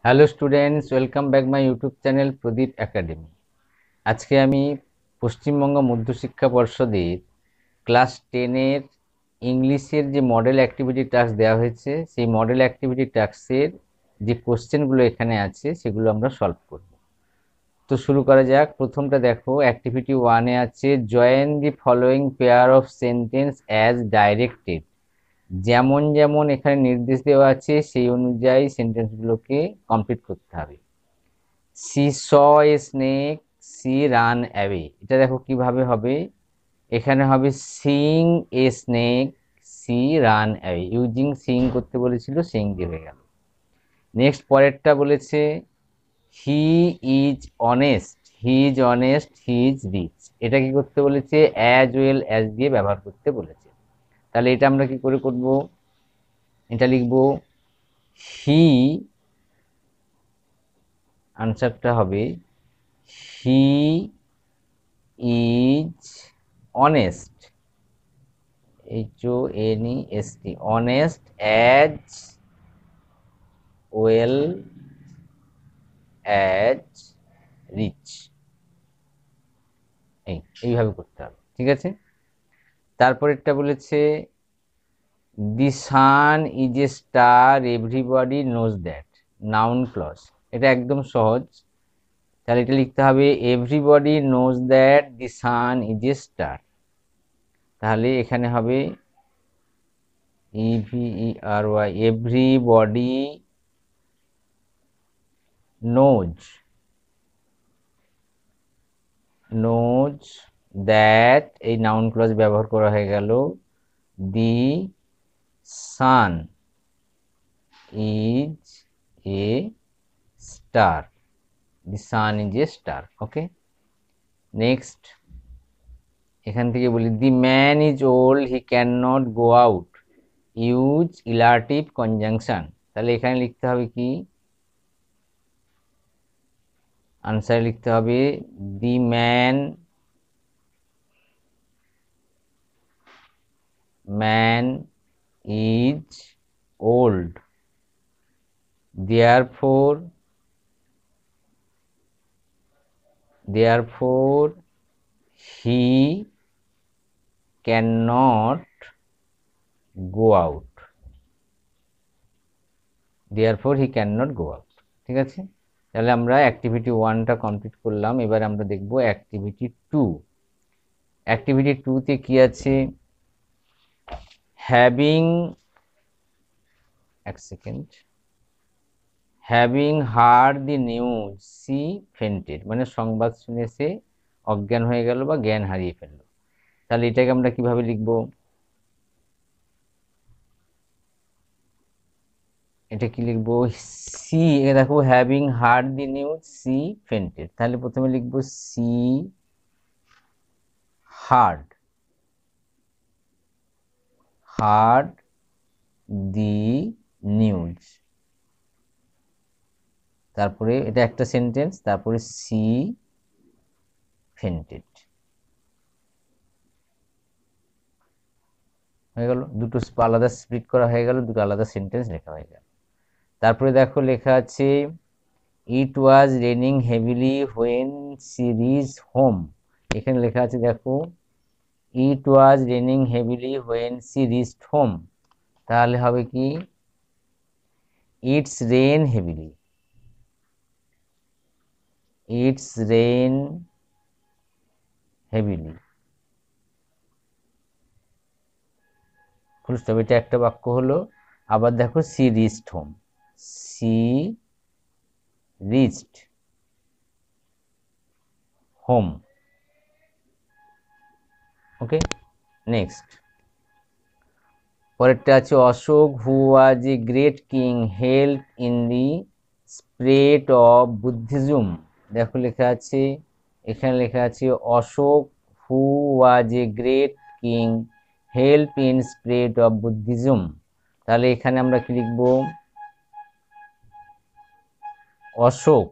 Hello students, welcome back my YouTube channel Pradip Academy. আজকে আমি পশ্চিমবঙ্গ মধ্যশিক্ষা পর্ষদের ক্লাস 10-এর ইংলিশের যে মডেল অ্যাক্টিভিটি টাস্ক দেওয়া হয়েছে, সেই মডেল অ্যাক্টিভিটি টাস্কের যে কোশ্চেনগুলো এখানে আছে সেগুলো আমরা সলভ করব। তো শুরু করা যাক। প্রথমটা দেখো, অ্যাক্টিভিটি 1-এ আছে join the following pair of sentence as directed. যেমন যেমন এখানে নির্দেশ দেওয়া আছে সেই অনুযায়ী সেন্টেন্সগুলোকে কমপ্লিট করতে হবে। She saw a snake, she ran away. এটা দেখো কিভাবে হবে। এখানে হবে seeing a snake, she ran away. Using seeing করতে বলেছিল, সিং দিয়ে হয়ে গেল। নেক্সট পরেরটা বলেছে he is honest, he is honest, he is rich. এটা কি করতে বলেছে? অ্যাজ ওয়েল অ্যাজ দিয়ে ব্যবহার করতে বলেছে। তাহলে এটা আমরা কি করে করব? এটা লিখবো হি, আনসারটা হবে he is honest, HONEST, honest as well as rich. এইভাবে করতে হবে, ঠিক আছে। তারপরেরটা বলেছে the sun is a star, everybody knows that. Noun clause, এটা একদম সহজ। তাহলে এটা লিখতে হবে everybody knows that the sun is a star. তাহলে এখানে হবে EVERY, everybody knows, knows that, এই নাউন ক্লজ ব্যবহার করা হয়ে গেল। The sun is a star, the sun is a star. Okay, next এখান থেকে বলি the man is old, he can not go out, use illative conjunction. তাহলে এখানে লিখতে হবে কি? আনসারে লিখতে হবে the man, man is old, therefore he cannot go out, therefore he cannot go out। ঠিক আছে, তাহলে আমরা অ্যাক্টিভিটি 1টা কমপ্লিট করলাম। এবার আমরা দেখব অ্যাক্টিভিটি 2। অ্যাক্টিভিটি 2-তে কি আছে? হ্যাভিং, এক second, having heard the news she fainted, মানে সংবাদ শুনে সে অজ্ঞান হয়ে গেল বা জ্ঞান হারিয়ে ফেললো। তাহলে এটাকে আমরা কিভাবে লিখব? এটা কি লিখবো? সি, দেখো having heard the news she fainted. তাহলে প্রথমে লিখবো she heard, heard the news, তারপরে এটা একটা সেন্টেন্স, তারপরে সি ফেন্টেড হয়ে গেল। দুটো আলাদা স্প্লিট করা হয়ে গেল, দুটো আলাদা সেন্টেন্স লেখা হয়ে গেল। তারপরে দেখো লেখা আছে it was raining heavily when she reach home. এখানে লেখা আছে দেখো it was raining heavily when she reached home. তাহলে হবে কি? It's rain heavily, it's rain heavily, full stop. এটা একটা বাক্য হলো। আবার দেখো she reached home, she reached home. Okay, next পরেরটা আছে Ashok who was a great king held in the spread of Buddhism. দেখো লেখা আছে, এখানে লেখা আছে Ashok who was a great king help in spread of Buddhism. তাহলে এখানে আমরা কি লিখবো? অশোক,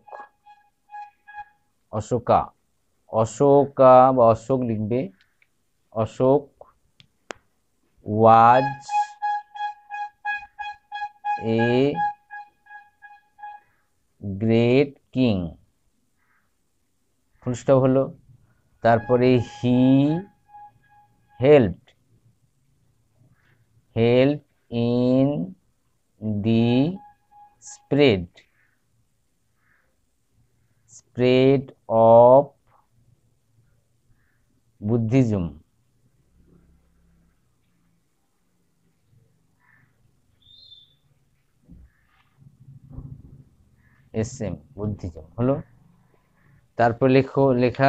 অশোকা, অশোকা বা অশোক লিখবে। Ashok was a great king, full stop হলো। তারপরে he helped in the spread of Buddhism. এসএম বুদ্ধিজম হলো। তারপর লেখা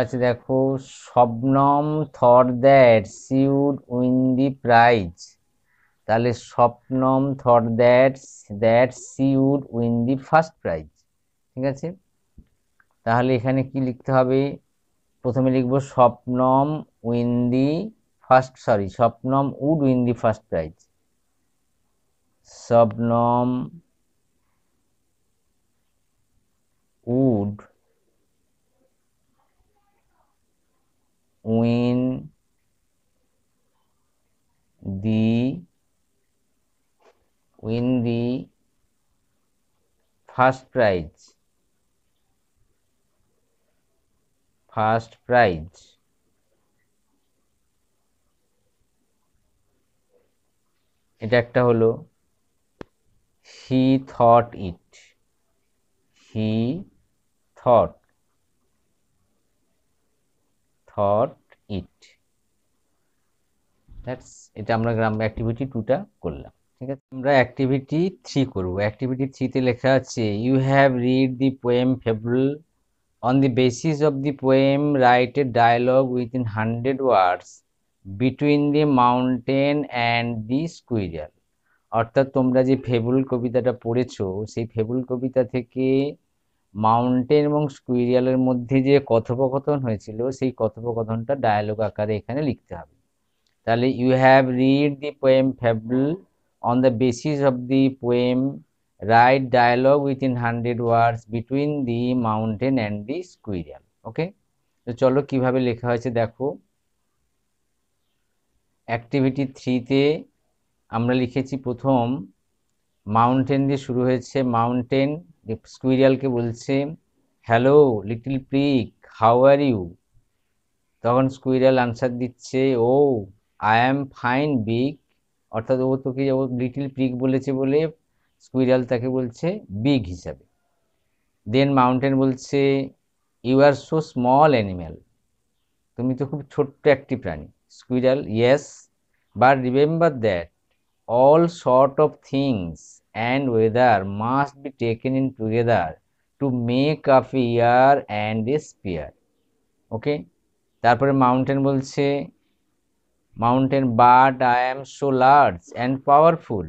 আছে দেখো, Shabnam thought that she would win the prize. তাহলে Shabnam thought that she would win the first prize. ঠিক আছে, তাহলে এখানে কি লিখতে হবে? প্রথমে লিখবো Shabnam Shabnam would win the first prize. Shabnam would win the first prize. এটা একটা হলো। হি থট ইট এটা আমরা অ্যাক্টিভিটি 2টা করলাম। ঠিক আছে, আমরা অ্যাক্টিভিটি 3 করব। অ্যাক্টিভিটি 3 তে লেখা আছে, you have read the poem fable. On the basis of the poem write a dialogue within 100 words between the mountain and the squirrel. অর্থাৎ তোমরা যে ফেবুল কবিতাটা পড়েছো, সেই ফেবুল কবিতা থেকে মাউন্টেন এবং স্কুইরিয়ালের মধ্যে যে কথোপকথন হয়েছিল, সেই কথোপকথনটা ডায়ালগ আকারে এখানে লিখতে হবে। তাহলে you have read the poem fable, on the basis of the poem write dialogue within 100 words between the mountain and the squirrel. Okay, তো চলো কিভাবে লেখা হয়েছে দেখো। অ্যাক্টিভিটি 3-তে আমরা লিখেছি, প্রথম মাউন্টেন দিয়ে শুরু হয়েছে। মাউন্টেন স্কুইরিয়ালকে বলছে, hello little pig, how are you? তখন স্কুইরিয়াল আনসার দিচ্ছে, oh I am fine big. অর্থাৎ ও তোকে লিটল পিগ বলেছে বলে স্কুইরিয়াল তাকে বলছে বিগ হিসাবে। দেন মাউন্টেন বলছে, you are so small animal, তুমি তো খুব ছোট্ট একটি প্রাণী। Squirrel, yes, but remember that all sort of things and weather must be taken in together to make up a year and a sphere. Okay, তারপরে mountain বলছে, mountain but I am so large and powerful.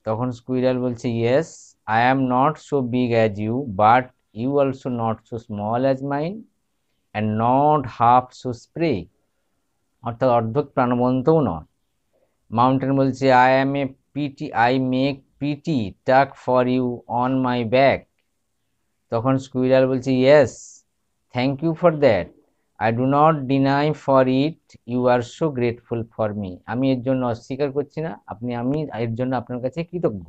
তখন squirrel বলছে, yes I am not so big as you, but you also not so small as mine and not half so spry. অর্থাৎ অর্ধেক প্রাণবন্তও নয়। Mountain বলছে, I make pretty tuck for you on my back. তখন squirrel বলছে, yes thank you for that, I do not deny for it, you are so grateful for me. আমি এর জন্য অস্বীকার করছি না, আমি এর জন্য আপনার কাছে কৃতজ্ঞ।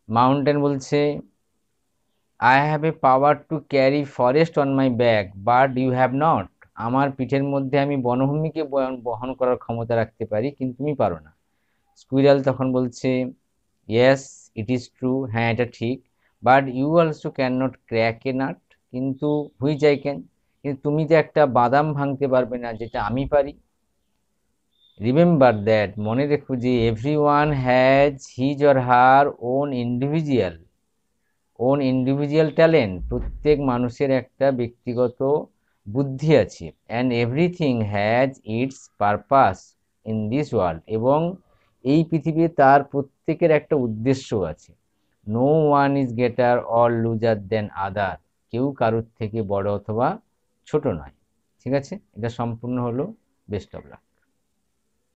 মাউন্টেন বলছে, I have a power to carry forest on my back but you have not. আমার পিঠের মধ্যে আমি বনভূমিকে বহন করার ক্ষমতা রাখতে পারি, কিন্তু তুমি পারো না। স্কুইরাল তখন বলছে, ইয়েস ইট ইজ ট্রু, হ্যাঁ এটা ঠিক, but you also can not crack a nut, কিন্তু হুইচ আই ক্যান, কিন্তু তুমি তো একটা বাদাম ভাঙতে পারবে না, যেটা আমি পারি। রিমেম্বার দ্যাট, মনে রেখো যে every one has his or her own individual talent, প্রত্যেক মানুষের একটা ব্যক্তিগত বুদ্ধি আছে। And everything has its purpose in this world, এবং এই পৃথিবীতে তার প্রত্যেকের একটা উদ্দেশ্য আছে। No one is greater or loser than other, কেউ কারোর থেকে বড় অথবা ছোট নয়। ঠিক আছে, এটা সম্পূর্ণ হলো। Best of luck.